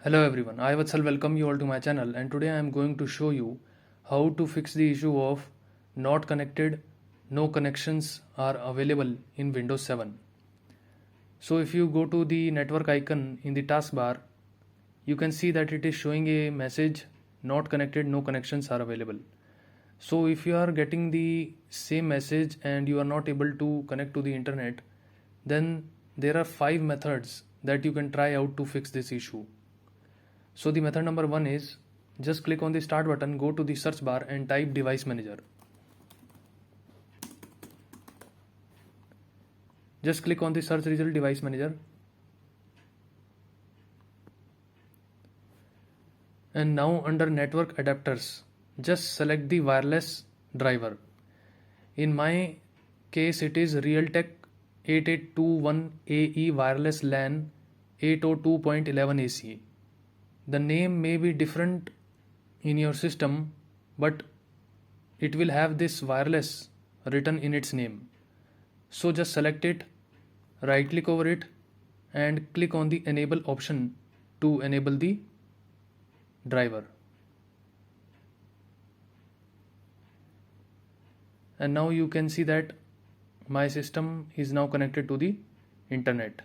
Hello everyone, I Vatsal welcome you all to my channel, and today I am going to show you how to fix the issue of not connected, no connections are available in Windows 7. So if you go to the network icon in the taskbar, you can see that it is showing a message not connected, no connections are available. So if you are getting the same message and you are not able to connect to the internet, then there are 5 methods that you can try out to fix this issue. So the method number 1 is just click on the start button, go to the search bar and type device manager. Just click on the search result device manager. And now under network adapters, just select the wireless driver. In my case it is Realtek 8821AE wireless LAN 802.11 AC. The name may be different in your system, but it will have this wireless written in its name. So just select it, right click over it and click on the enable option to enable the driver. And now you can see that my system is now connected to the internet.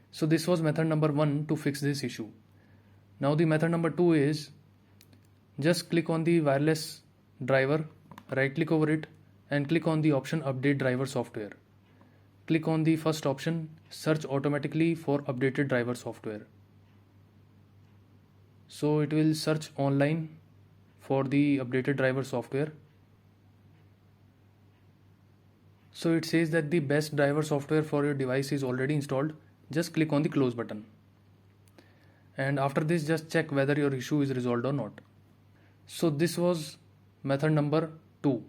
So this was method number 1 to fix this issue. Now the method number 2 is just click on the wireless driver, right click over it and click on the option update driver software. Click on the first option, search automatically for updated driver software. So it will search online for the updated driver software. So it says that the best driver software for your device is already installed. Just click on the close button. And after this, just check whether your issue is resolved or not. So this was method number 2.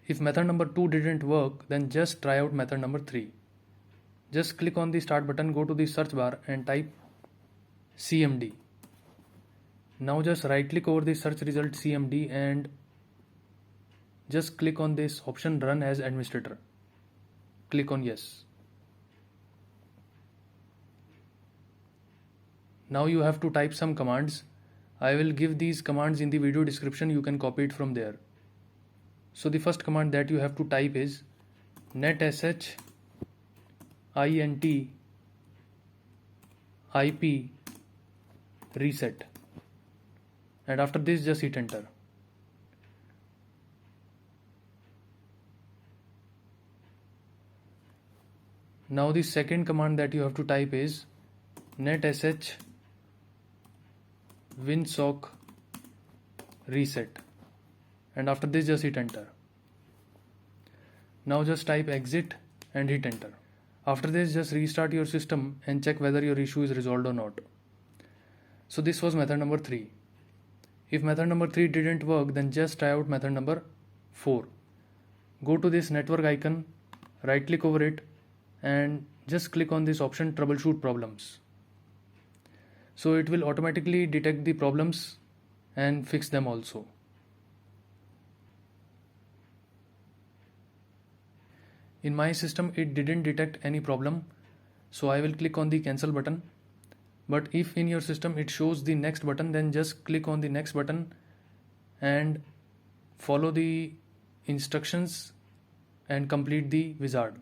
If method number 2 didn't work, then just try out method number 3. Just click on the start button, go to the search bar and type CMD. Now just right click over the search result CMD and just click on this option run as administrator. Click on yes. Now you have to type some commands. I will give these commands in the video description, you can copy it from there. So the first command that you have to type is netsh int IP reset, and after this just hit enter. Now the second command that you have to type is netsh winsock reset, and after this just hit enter. Now just type exit and hit enter. After this just restart your system and check whether your issue is resolved or not. So this was method number 3. If method number 3 didn't work, then just try out method number 4. Go to this network icon, right click over it and just click on this option troubleshoot problems. So it will automatically detect the problems and fix them also. In my system it didn't detect any problem, so I will click on the cancel button. But if in your system it shows the next button, then just click on the next button and follow the instructions and complete the wizard.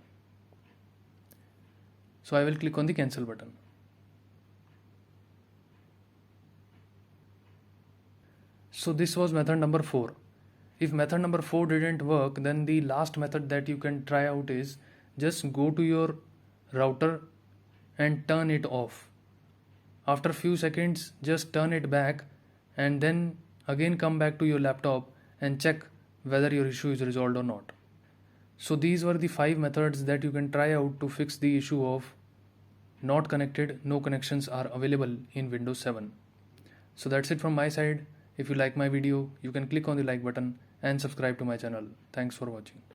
So I will click on the cancel button. So this was method number 4. If method number 4 didn't work, then the last method that you can try out is just go to your router and turn it off. After few seconds, just turn it back and then again come back to your laptop and check whether your issue is resolved or not. So these were the 5 methods that you can try out to fix the issue of not connected, no connections are available in Windows 7. So that's it from my side. If you like my video, you can click on the like button and subscribe to my channel. Thanks for watching.